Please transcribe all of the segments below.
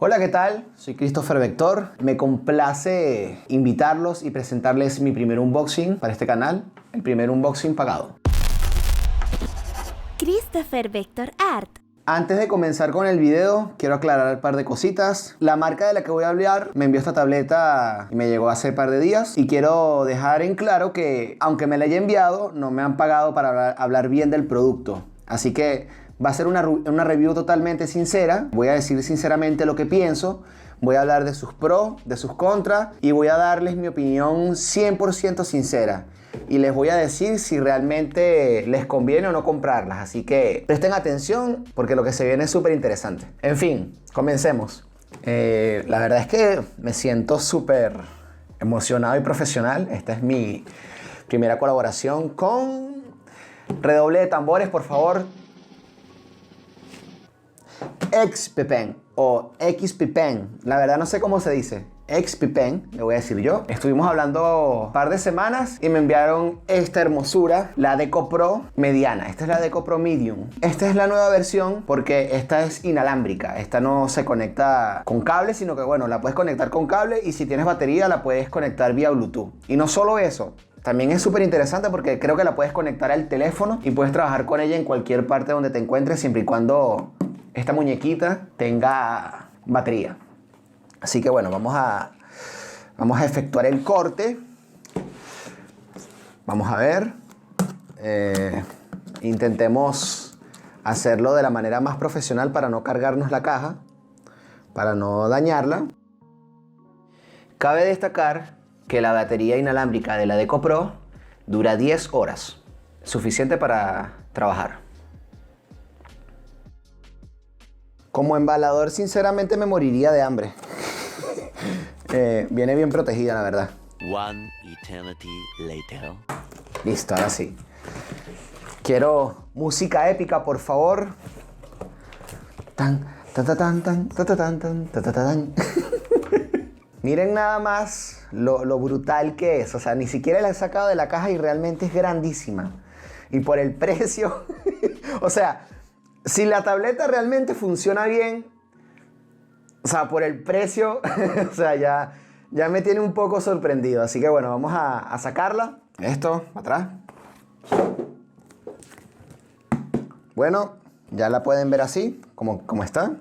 Hola, ¿qué tal? Soy Christopher Vector. Me complace invitarlos y presentarles mi primer unboxing para este canal, el primer unboxing pagado. Christopher Vector Art. Antes de comenzar con el video, quiero aclarar un par de cositas. La marca de la que voy a hablar me envió esta tableta y me llegó hace un par de días. Y quiero dejar en claro que, aunque me la haya enviado, no me han pagado para hablar bien del producto. Así que va a ser una review totalmente sincera. Voy a decir sinceramente lo que pienso. Voy a hablar de sus pros, de sus contras y voy a darles mi opinión 100% sincera. Y les voy a decir si realmente les conviene o no comprarlas. Así que presten atención porque lo que se viene es súper interesante. En fin, comencemos. La verdad es que me siento súper emocionado y profesional. Esta es mi primera colaboración con... Redoble de tambores, por favor. XPPen o XPPen. La verdad no sé cómo se dice. XPPen, le voy a decir yo. Estuvimos hablando un par de semanas y me enviaron esta hermosura, la Deco Pro mediana. Esta es la Deco Pro Medium. Esta es la nueva versión porque esta es inalámbrica. Esta no se conecta con cable, sino que bueno, la puedes conectar con cable y si tienes batería la puedes conectar vía Bluetooth. Y no solo eso. También es súper interesante porque creo que la puedes conectar al teléfono y puedes trabajar con ella en cualquier parte donde te encuentres siempre y cuando esta muñequita tenga batería. Así que bueno, vamos a efectuar el corte. Vamos a ver. Intentemos hacerlo de la manera más profesional para no cargarnos la caja, para no dañarla. Cabe destacar que la batería inalámbrica de la Deco Pro dura 10 horas, suficiente para trabajar. Como embalador, sinceramente me moriría de hambre. Viene bien protegida, la verdad. One eternity later. Listo, ahora sí. Quiero música épica, por favor. Tan, tan, tan, tan, tan, tan, tan, tan, tan, tan. Miren nada más lo brutal que es. O sea, ni siquiera la he sacado de la caja y realmente es grandísima. Y por el precio... O sea, si la tableta realmente funciona bien, o sea, por el precio, o sea, ya me tiene un poco sorprendido. Así que bueno, vamos a sacarla. Esto, atrás. Bueno, ya la pueden ver así, como está.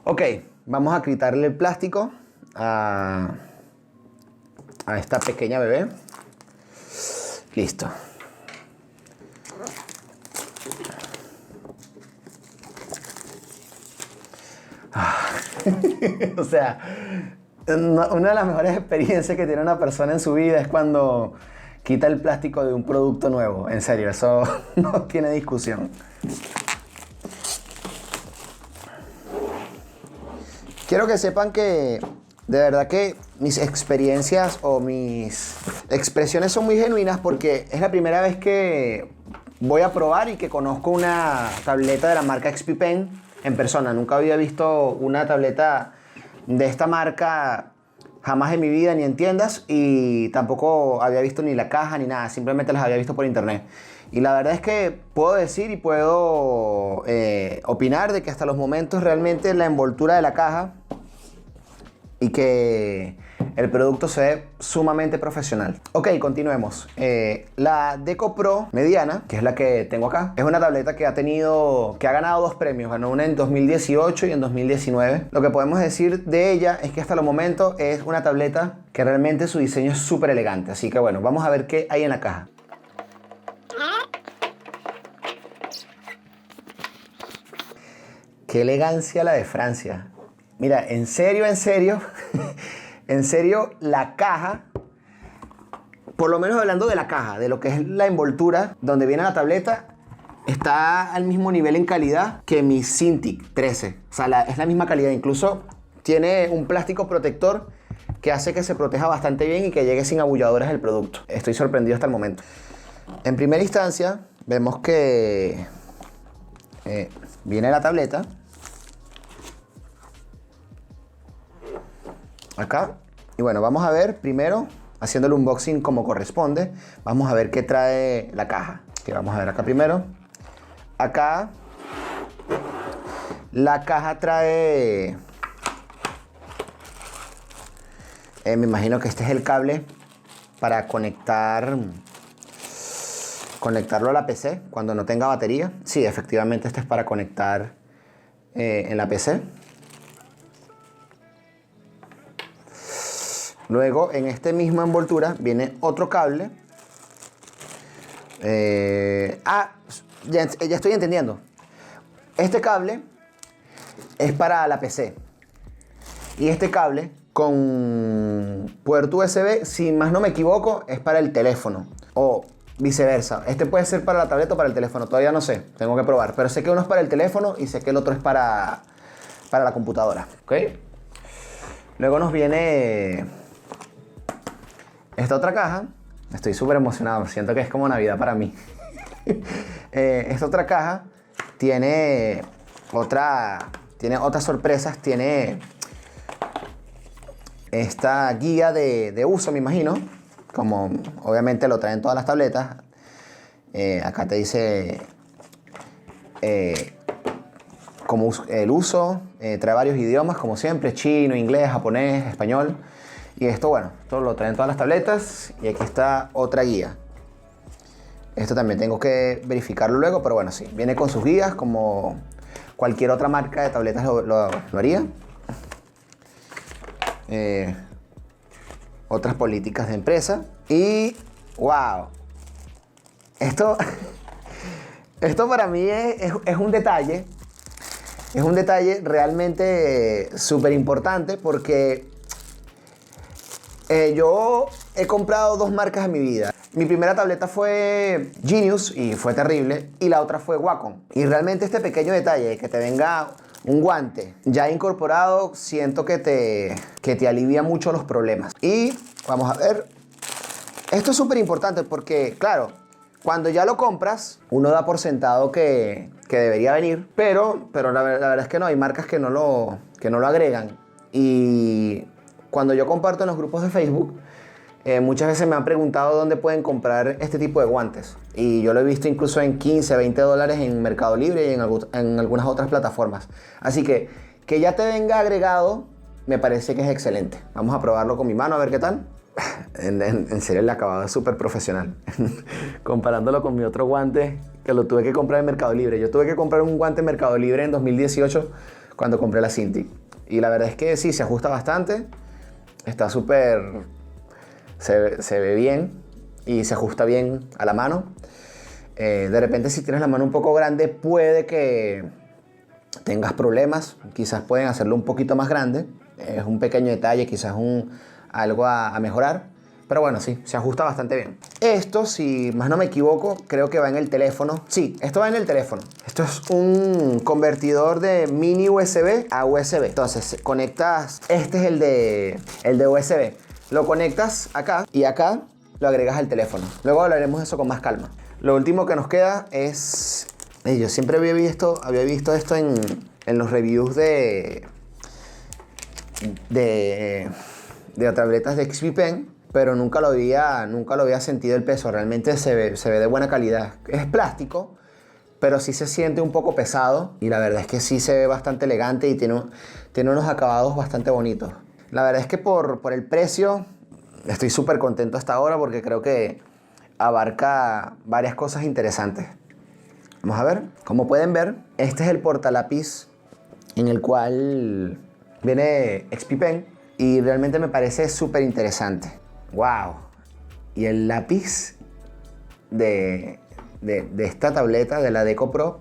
Ok, vamos a quitarle el plástico a esta pequeña bebé. Listo. O sea, una de las mejores experiencias que tiene una persona en su vida es cuando quita el plástico de un producto nuevo. En serio, eso no tiene discusión. Quiero que sepan que de verdad que mis experiencias o mis expresiones son muy genuinas porque es la primera vez que voy a probar y que conozco una tableta de la marca XPPen en persona. Nunca había visto una tableta de esta marca jamás en mi vida, ni en tiendas, y tampoco había visto ni la caja ni nada, simplemente las había visto por internet. Y la verdad es que puedo decir y puedo opinar de que hasta los momentos realmente la envoltura de la caja y que el producto se ve sumamente profesional. Ok, continuemos. La Deco Pro mediana, que es la que tengo acá, es una tableta que ha ganado 2 premios. Ganó una en 2018 y en 2019. Lo que podemos decir de ella es que hasta el momento es una tableta que realmente su diseño es súper elegante. Así que bueno, vamos a ver qué hay en la caja. Qué elegancia la de Francia. Mira, en serio, en serio, la caja, por lo menos hablando de la caja, de lo que es la envoltura, donde viene la tableta, está al mismo nivel en calidad que mi Cintiq 13. O sea, es la misma calidad. Incluso tiene un plástico protector que hace que se proteja bastante bien y que llegue sin abulladuras el producto. Estoy sorprendido hasta el momento. En primera instancia, vemos que viene la tableta. Acá. Y bueno, vamos a ver primero, haciendo el unboxing como corresponde, vamos a ver qué trae la caja. Que vamos a ver acá primero. Acá la caja trae Me imagino que este es el cable para conectarlo a la PC cuando no tenga batería. Sí, efectivamente este es para conectar en la PC. Luego en esta misma envoltura viene otro cable. Ya estoy entendiendo. Este cable es para la PC. Y este cable con puerto USB, si más no me equivoco, es para el teléfono. O viceversa. Este puede ser para la tableta o para el teléfono. Todavía no sé. Tengo que probar. Pero sé que uno es para el teléfono y sé que el otro es para la computadora. ¿Ok? Luego nos viene esta otra caja. Estoy súper emocionado. Siento que es como Navidad para mí. Esta otra caja tiene otras sorpresas. Tiene esta guía de uso, me imagino. Como obviamente lo traen todas las tabletas. Acá te dice como el uso. Trae varios idiomas, como siempre. Chino, inglés, japonés, español. Y esto, bueno, esto lo traen todas las tabletas. Y aquí está otra guía. Esto también tengo que verificarlo luego, pero bueno, sí. Viene con sus guías, como cualquier otra marca de tabletas lo haría. Otras políticas de empresa. Y, wow. Esto para mí es un detalle. Es un detalle realmente súper importante porque yo he comprado 2 marcas en mi vida. Mi primera tableta fue Genius y fue terrible, y la otra fue Wacom. Y realmente este pequeño detalle de que te venga un guante ya incorporado, siento que te alivia mucho los problemas. Y vamos a ver, esto es súper importante porque, claro, cuando ya lo compras, uno da por sentado que debería venir, pero la verdad es que no, hay marcas que no lo agregan. Y cuando yo comparto en los grupos de Facebook, muchas veces me han preguntado dónde pueden comprar este tipo de guantes. Y yo lo he visto incluso en 15, 20 dólares en Mercado Libre y en algunas otras plataformas. Así que ya te venga agregado, me parece que es excelente. Vamos a probarlo con mi mano a ver qué tal. En serio, el acabado es súper profesional. Comparándolo con mi otro guante que lo tuve que comprar en Mercado Libre. Yo tuve que comprar un guante en Mercado Libre en 2018 cuando compré la Cintiq. Y la verdad es que sí, se ajusta bastante. Está súper... Se ve bien y se ajusta bien a la mano. De repente, si tienes la mano un poco grande, puede que tengas problemas. Quizás pueden hacerlo un poquito más grande. Es un pequeño detalle, quizás algo a mejorar. Pero bueno, sí, se ajusta bastante bien. Esto, si más no me equivoco, creo que va en el teléfono. Sí, esto va en el teléfono. Esto es un convertidor de mini USB a USB. Entonces, conectas... Este es el de USB. Lo conectas acá y acá lo agregas al teléfono. Luego hablaremos de eso con más calma. Lo último que nos queda es... Yo siempre había visto esto en los reviews de tabletas de XP Pen, pero nunca lo había sentido el peso. Realmente se ve de buena calidad. Es plástico, pero sí se siente un poco pesado. Y la verdad es que sí se ve bastante elegante y tiene unos acabados bastante bonitos. La verdad es que por el precio estoy súper contento hasta ahora porque creo que abarca varias cosas interesantes. Vamos a ver. Como pueden ver, este es el portalápiz en el cual viene XP Pen y realmente me parece súper interesante. ¡Wow! Y el lápiz de esta tableta, de la Deco Pro,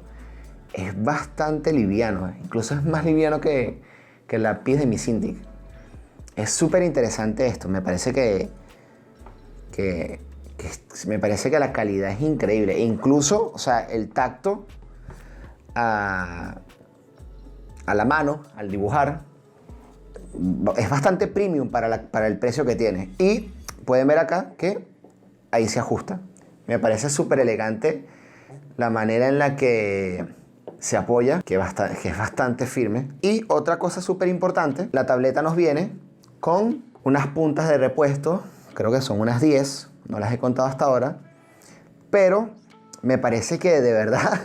es bastante liviano. Incluso es más liviano que el lápiz de mi Cintiq. Es súper interesante esto. Me parece que la calidad es increíble. E incluso, o sea, el tacto a la mano, al dibujar, es bastante premium para el precio que tiene. Y pueden ver acá que ahí se ajusta. Me parece súper elegante la manera en la que se apoya, que es bastante firme. Y otra cosa súper importante, la tableta nos viene con unas puntas de repuesto, creo que son unas 10, no las he contado hasta ahora, pero me parece que de verdad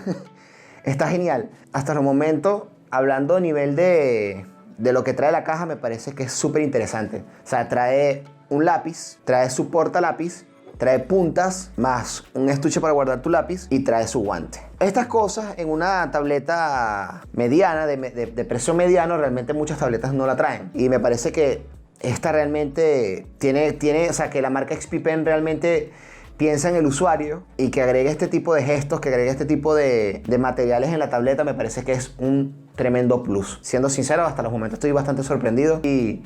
está genial. Hasta el momento, hablando a nivel de de lo que trae la caja me parece que es súper interesante. O sea, trae un lápiz, trae su portalápiz, trae puntas, más un estuche para guardar tu lápiz y trae su guante. Estas cosas en una tableta mediana, de precio mediano, realmente muchas tabletas no la traen. Y me parece que esta realmente tiene, o sea, que la marca XP Pen realmente piensa en el usuario y que agregue este tipo de gestos, que agregue este tipo de materiales en la tableta, me parece que es un tremendo plus. Siendo sincero, hasta los momentos estoy bastante sorprendido y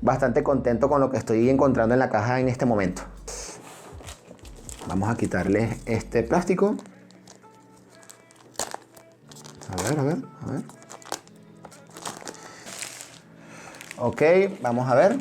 bastante contento con lo que estoy encontrando en la caja en este momento. Vamos a quitarle este plástico. A ver. Ok, vamos a ver.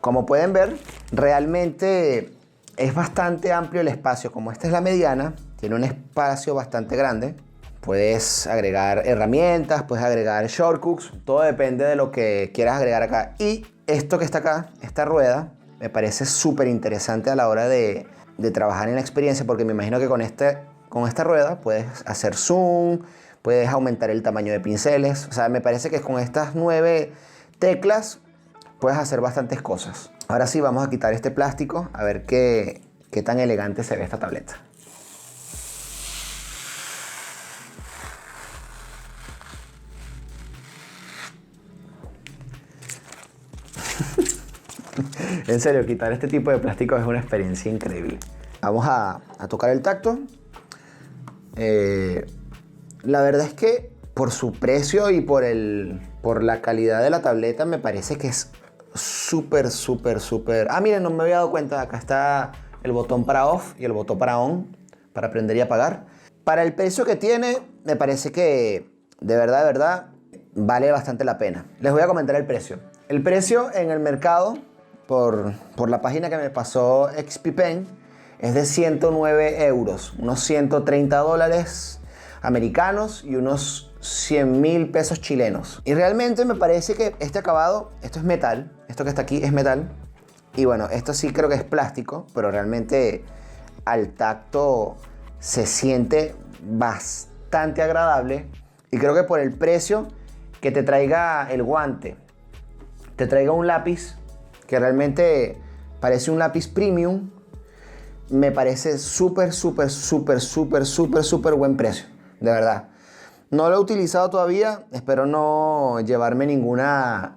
Como pueden ver, realmente es bastante amplio el espacio. Como esta es la mediana, tiene un espacio bastante grande. Puedes agregar herramientas, puedes agregar shortcuts, todo depende de lo que quieras agregar acá. Y esto que está acá, esta rueda, me parece súper interesante a la hora de trabajar en la experiencia, porque me imagino que con esta rueda puedes hacer zoom, puedes aumentar el tamaño de pinceles. O sea, me parece que con estas 9 teclas puedes hacer bastantes cosas. Ahora sí, vamos a quitar este plástico a ver qué tan elegante se ve esta tableta. En serio, quitar este tipo de plástico es una experiencia increíble. Vamos a tocar el tacto. La verdad es que por su precio y por la calidad de la tableta me parece que es súper. Ah, miren, no me había dado cuenta. Acá está el botón para off y el botón para on, para prender y apagar. Para el precio que tiene, me parece que de verdad, vale bastante la pena. Les voy a comentar el precio. El precio en el mercado, por la página que me pasó XP Pen, es de 109 euros, unos 130 dólares americanos y unos 100.000 pesos chilenos. Y realmente me parece que este acabado, esto es metal, esto que está aquí es metal. Y bueno, esto sí creo que es plástico, pero realmente al tacto se siente bastante agradable. Y creo que por el precio que te traiga el guante, te traiga un lápiz que realmente parece un lápiz premium, me parece súper buen precio, de verdad. No lo he utilizado todavía, espero no llevarme ninguna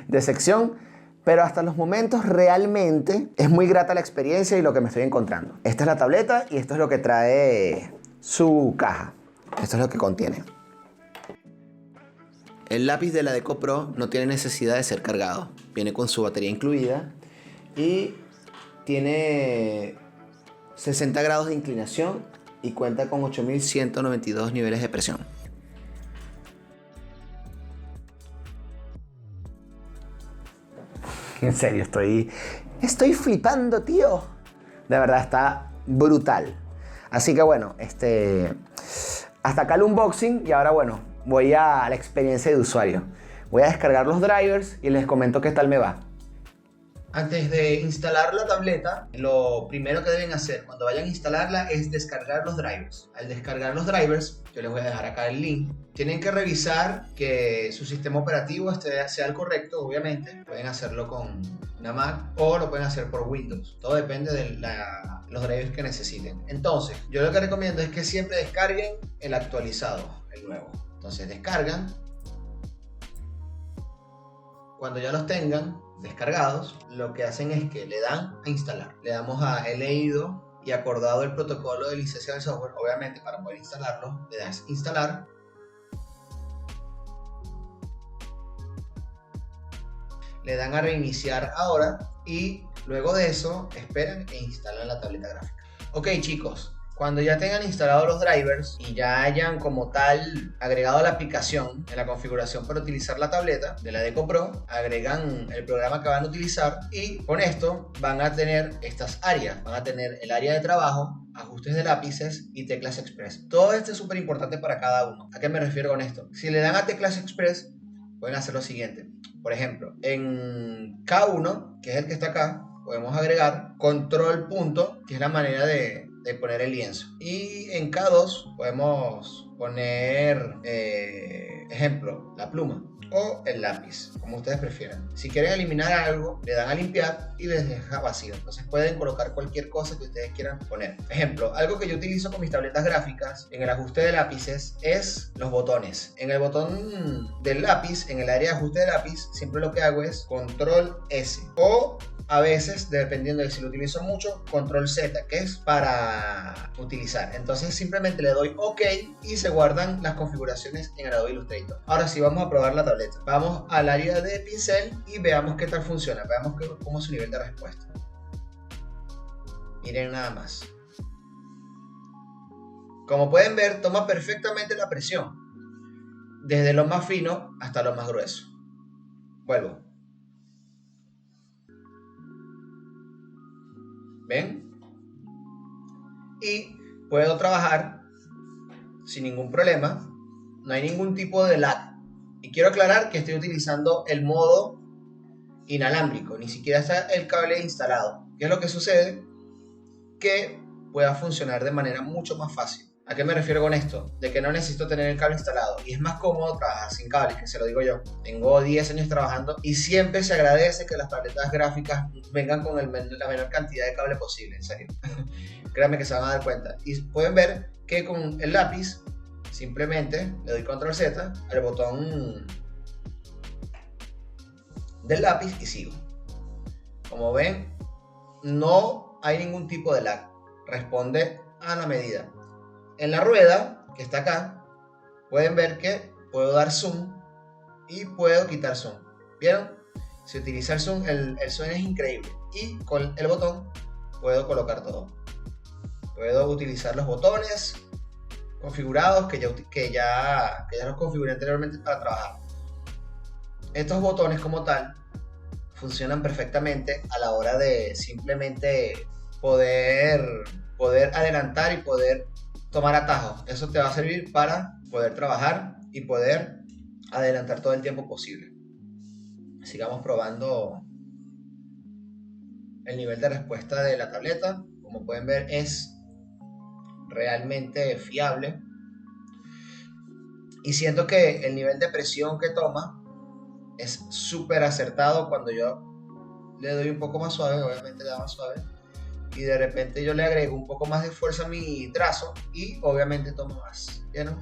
decepción, pero hasta los momentos realmente es muy grata la experiencia y lo que me estoy encontrando. Esta es la tableta y esto es lo que trae su caja. Esto es lo que contiene. El lápiz de la Deco Pro no tiene necesidad de ser cargado. Viene con su batería incluida y tiene 60 grados de inclinación y cuenta con 8.192 niveles de presión. En serio, estoy flipando, tío. De verdad, está brutal. Así que bueno, hasta acá el unboxing y ahora bueno, voy a la experiencia de usuario. Voy a descargar los drivers y les comento qué tal me va. Antes de instalar la tableta, lo primero que deben hacer cuando vayan a instalarla es descargar los drivers. Al descargar los drivers, yo les voy a dejar acá el link, tienen que revisar que su sistema operativo sea el correcto, obviamente. Pueden hacerlo con una Mac o lo pueden hacer por Windows. Todo depende de los drivers que necesiten. Entonces, yo lo que recomiendo es que siempre descarguen el actualizado, el nuevo. Entonces descargan. Cuando ya los tengan descargados, lo que hacen es que le dan a instalar. Le damos a he leído y acordado el protocolo de licencia del software. Obviamente, para poder instalarlo, le das instalar. Le dan a reiniciar ahora y luego de eso esperan e instalan la tableta gráfica. Ok, chicos. Cuando ya tengan instalados los drivers y ya hayan como tal agregado la aplicación en la configuración para utilizar la tableta de la Deco Pro, agregan el programa que van a utilizar y con esto van a tener estas áreas. Van a tener el área de trabajo, ajustes de lápices y teclas express. Todo esto es súper importante para cada uno. ¿A qué me refiero con esto? Si le dan a teclas express, pueden hacer lo siguiente. Por ejemplo, en K1, que es el que está acá, podemos agregar control punto, que es la manera de poner el lienzo. Y en K2 podemos poner, ejemplo, la pluma o el lápiz, como ustedes prefieran. Si quieren eliminar algo, le dan a limpiar y les deja vacío. Entonces pueden colocar cualquier cosa que ustedes quieran poner. Ejemplo, algo que yo utilizo con mis tabletas gráficas en el ajuste de lápices es los botones. En el botón del lápiz, en el área de ajuste de lápiz, siempre lo que hago es control S, o a veces, dependiendo de si lo utilizo mucho, control Z, que es para utilizar. Entonces simplemente le doy OK y se guardan las configuraciones en Adobe Illustrator. Ahora sí, vamos a probar la tableta. Vamos al área de pincel y veamos qué tal funciona. Veamos cómo es su nivel de respuesta. Miren nada más. Como pueden ver, toma perfectamente la presión, desde lo más fino hasta lo más grueso. Vuelvo. ¿Ven? Y puedo trabajar sin ningún problema. No hay ningún tipo de lag. Y quiero aclarar que estoy utilizando el modo inalámbrico. Ni siquiera está el cable instalado. ¿Qué es lo que sucede? Que pueda funcionar de manera mucho más fácil. ¿A qué me refiero con esto? De que no necesito tener el cable instalado. Y es más cómodo trabajar sin cables, que se lo digo yo. Tengo 10 años trabajando y siempre se agradece que las tabletas gráficas vengan con la menor cantidad de cable posible, en serio. Créanme que se van a dar cuenta. Y pueden ver que con el lápiz simplemente le doy control Z al botón del lápiz y sigo. Como ven, no hay ningún tipo de lag. Responde a la medida. En la rueda, que está acá, pueden ver que puedo dar zoom y puedo quitar zoom. ¿Vieron? Si utiliza el zoom, el zoom es increíble. Y con el botón puedo colocar todo. Puedo utilizar los botones configurados que ya los configuré anteriormente para trabajar. Estos botones como tal funcionan perfectamente a la hora de simplemente poder adelantar y poder tomar atajos. Eso te va a servir para poder trabajar y poder adelantar todo el tiempo posible. Sigamos probando el nivel de respuesta de la tableta. Como pueden ver, es realmente fiable. Y siento que el nivel de presión que toma es súper acertado. Cuando yo le doy un poco más suave, obviamente le da más suave, y de repente yo le agrego un poco más de fuerza a mi trazo y obviamente tomo más. ¿Vieron?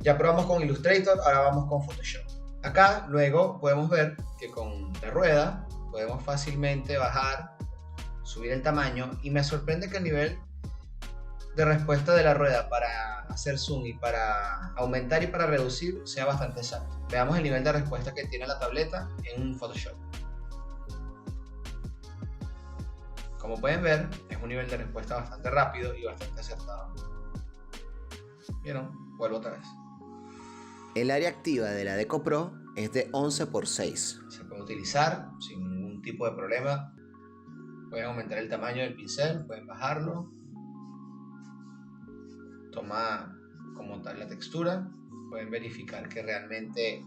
Ya probamos con Illustrator, ahora vamos con Photoshop. Acá luego podemos ver que con la rueda podemos fácilmente bajar, subir el tamaño, y me sorprende que el nivel de respuesta de la rueda para hacer zoom y para aumentar y para reducir sea bastante exacto. Veamos el nivel de respuesta que tiene la tableta en Photoshop. Como pueden ver, es un nivel de respuesta bastante rápido y bastante acertado. ¿Vieron? Vuelvo otra vez. El área activa de la Deco Pro es de 11:6. Se puede utilizar sin ningún tipo de problema. Pueden aumentar el tamaño del pincel, pueden bajarlo. Toma como tal la textura. Pueden verificar que realmente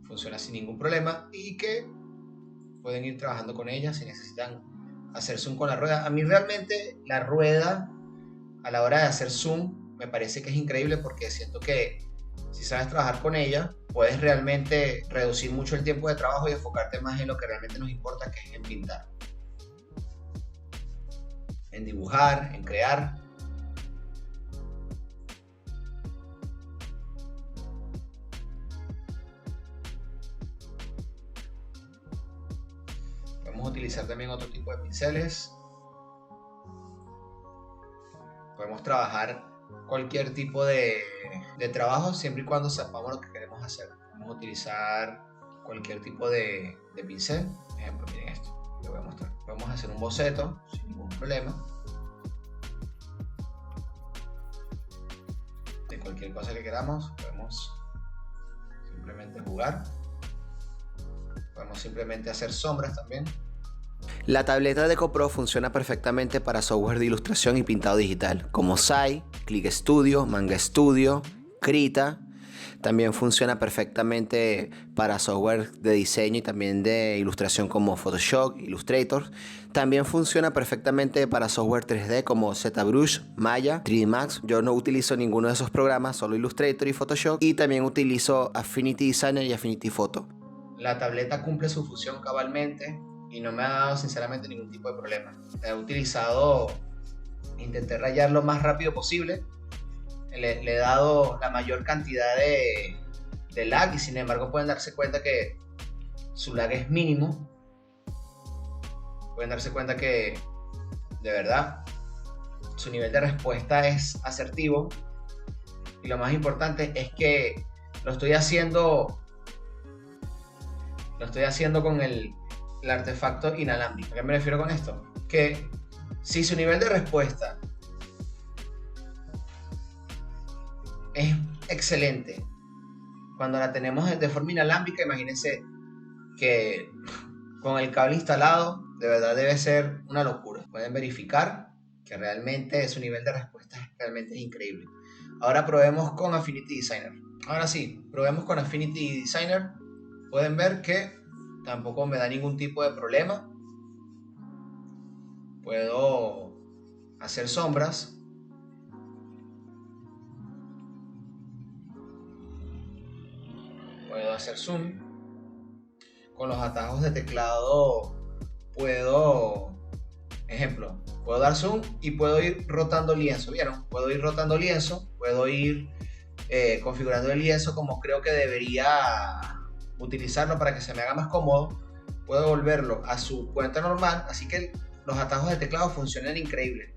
funciona sin ningún problema y que pueden ir trabajando con ella si necesitan hacer zoom con la rueda. A mí realmente la rueda a la hora de hacer zoom me parece que es increíble, porque siento que si sabes trabajar con ella puedes realmente reducir mucho el tiempo de trabajo y enfocarte más en lo que realmente nos importa, que es en pintar, en dibujar, en crear. Podemos utilizar también otro tipo de pinceles. Podemos trabajar cualquier tipo de trabajo siempre y cuando sepamos lo que queremos hacer. Podemos utilizar cualquier tipo de pincel. Por ejemplo, miren esto, les voy a mostrar. Podemos hacer un boceto sin ningún problema de cualquier cosa que queramos. Podemos simplemente jugar. Podemos simplemente hacer sombras también. La tableta Deco Pro funciona perfectamente para software de ilustración y pintado digital, como Sai, Click Studio, Manga Studio, Krita, También funciona perfectamente para software de diseño y también de ilustración como Photoshop, Illustrator. También funciona perfectamente para software 3D como ZBrush, Maya, 3D Max. Yo no utilizo ninguno de esos programas, solo Illustrator y Photoshop. Y también utilizo Affinity Designer y Affinity Photo. La tableta cumple su función cabalmente y no me ha dado sinceramente ningún tipo de problema. La he utilizado, intenté rayar lo más rápido posible. Le he dado la mayor cantidad de lag y sin embargo pueden darse cuenta que su lag es mínimo. Pueden darse cuenta que de verdad su nivel de respuesta es asertivo y lo más importante es que lo estoy haciendo con el artefacto inalámbrico. ¿A qué me refiero con esto? Que si su nivel de respuesta es excelente cuando la tenemos de forma inalámbrica, imagínense que con el cable instalado de verdad debe ser una locura. Pueden verificar que realmente su nivel de respuesta realmente es increíble. Ahora probemos con Affinity Designer. Ahora sí, probemos con Affinity Designer. Pueden ver que tampoco me da ningún tipo de problema. Puedo hacer sombras. Puedo hacer zoom. Con los atajos de teclado puedo dar zoom y puedo ir rotando lienzo. ¿Vieron? Puedo ir rotando lienzo. Puedo ir configurando el lienzo como creo que debería utilizarlo para que se me haga más cómodo. Puedo volverlo a su cuenta normal, así que los atajos de teclado funcionan increíble.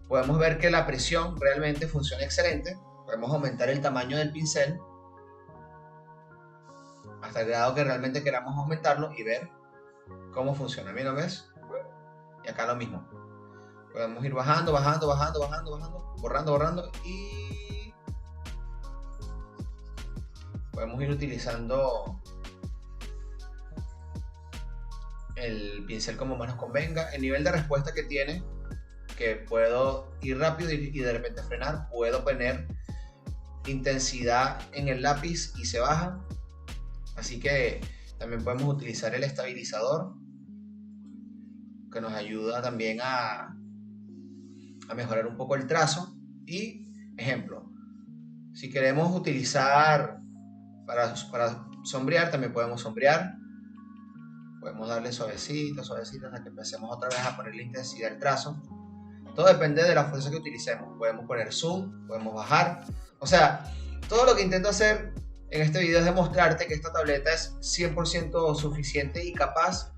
Podemos ver que la presión realmente funciona excelente. Podemos aumentar el tamaño del pincel hasta el grado que realmente queramos aumentarlo y ver cómo funciona. Mira, ¿ves? Y acá lo mismo. Podemos ir bajando, borrando y podemos ir utilizando el pincel como más nos convenga. El nivel de respuesta que tiene, que puedo ir rápido y de repente frenar. Puedo poner intensidad en el lápiz y se baja. Así que también podemos utilizar el estabilizador, que nos ayuda también a mejorar un poco el trazo. Y ejemplo, si queremos utilizar para sombrear, también podemos sombrear. Podemos darle suavecito hasta que empecemos otra vez a poner la intensidad del trazo. Todo depende de la fuerza que utilicemos. Podemos poner zoom, podemos bajar. O sea, todo lo que intento hacer en este video es demostrarte que esta tableta es 100% suficiente y capaz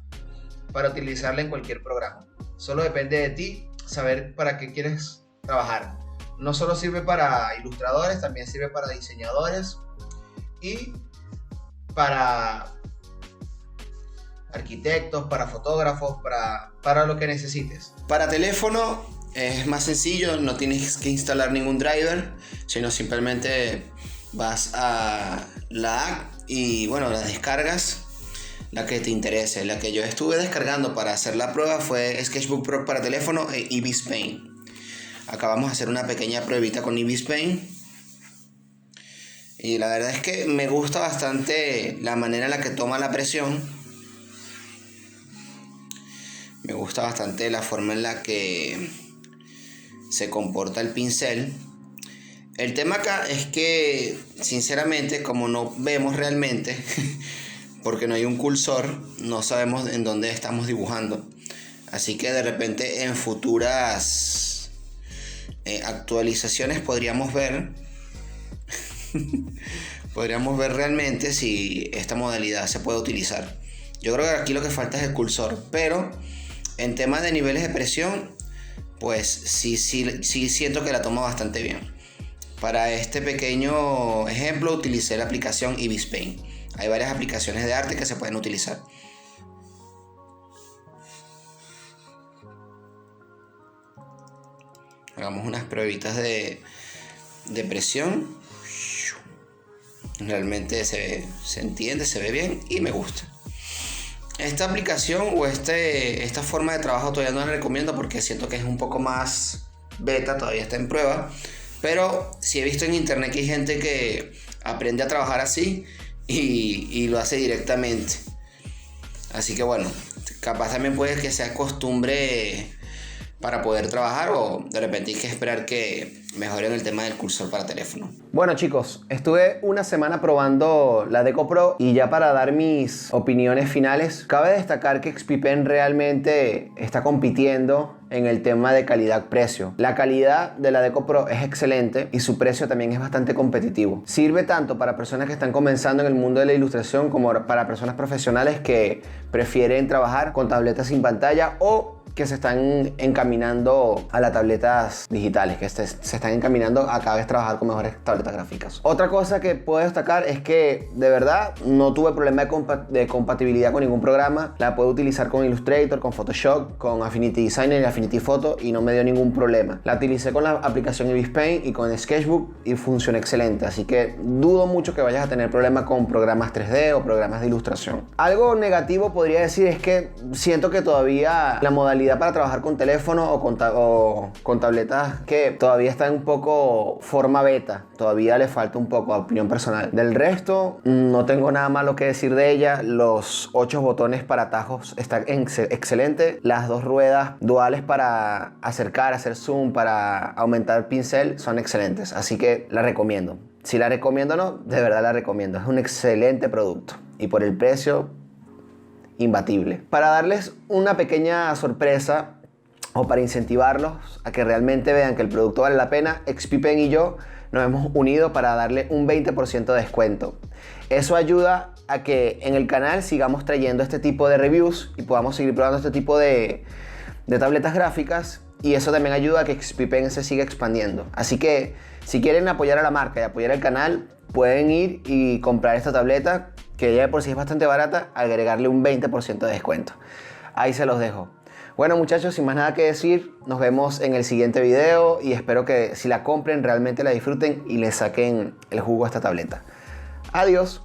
para utilizarla en cualquier programa. Solo depende de ti saber para qué quieres trabajar. No solo sirve para ilustradores, también sirve para diseñadores y para arquitectos, para fotógrafos, para lo que necesites. Para teléfono es más sencillo, no tienes que instalar ningún driver, sino simplemente vas a la app y bueno, la descargas, la que te interese. La que yo estuve descargando para hacer la prueba fue Sketchbook Pro para teléfono e Ibis Paint. Acá vamos a hacer una pequeña pruebita con Ibis Paint. Y la verdad es que me gusta bastante la manera en la que toma la presión. Me gusta bastante la forma en la que se comporta el pincel. El tema acá es que, sinceramente, como no vemos realmente, porque no hay un cursor, no sabemos en dónde estamos dibujando. Así que de repente en futuras actualizaciones podríamos ver realmente si esta modalidad se puede utilizar. Yo creo que aquí lo que falta es el cursor, pero en temas de niveles de presión, pues sí siento que la toma bastante bien. Para este pequeño ejemplo utilicé la aplicación Ibis Paint. Hay varias aplicaciones de arte que se pueden utilizar. Hagamos unas pruebitas de presión. Realmente se entiende, se ve bien y me gusta. Esta aplicación o esta forma de trabajo todavía no la recomiendo porque siento que es un poco más beta, todavía está en prueba. Pero sí he visto en internet que hay gente que aprende a trabajar así y lo hace directamente. Así que bueno, capaz también puede que sea costumbre para poder trabajar, o de repente hay que esperar que mejoren el tema del cursor para teléfono. Bueno chicos, estuve una semana probando la Deco Pro y ya para dar mis opiniones finales, cabe destacar que XP-Pen realmente está compitiendo en el tema de calidad-precio. La calidad de la Deco Pro es excelente y su precio también es bastante competitivo. Sirve tanto para personas que están comenzando en el mundo de la ilustración como para personas profesionales que prefieren trabajar con tabletas sin pantalla o que se están encaminando a las tabletas digitales, que se están encaminando a cada vez trabajar con mejores tabletas gráficas. Otra cosa que puedo destacar es que de verdad no tuve problema de compatibilidad con ningún programa. La puedo utilizar con Illustrator, con Photoshop, con Affinity Designer y Affinity Photo y no me dio ningún problema. La utilicé con la aplicación Ibis Paint y con Sketchbook y funciona excelente, así que dudo mucho que vayas a tener problemas con programas 3D o programas de ilustración. Algo negativo podría decir es que siento que todavía la modalidad para trabajar con teléfono o con tabletas que todavía está en un poco forma beta, todavía le falta un poco, a opinión personal. Del resto no tengo nada malo que decir de ella. Los 8 botones para atajos están excelentes, las 2 ruedas duales para acercar, hacer zoom, para aumentar el pincel son excelentes, así que la recomiendo. Si la recomiendo o no, de verdad la recomiendo, es un excelente producto y por el precio imbatible. Para darles una pequeña sorpresa o para incentivarlos a que realmente vean que el producto vale la pena, XP-Pen y yo nos hemos unido para darle un 20% de descuento. Eso ayuda a que en el canal sigamos trayendo este tipo de reviews y podamos seguir probando este tipo de tabletas gráficas, y eso también ayuda a que XP-Pen se siga expandiendo. Así que si quieren apoyar a la marca y apoyar al canal, pueden ir y comprar esta tableta, que ya de por sí es bastante barata, agregarle un 20% de descuento. Ahí se los dejo. Bueno muchachos, sin más nada que decir, nos vemos en el siguiente video y espero que si la compren realmente la disfruten y le saquen el jugo a esta tableta. Adiós.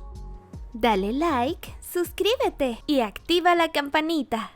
Dale like, suscríbete y activa la campanita.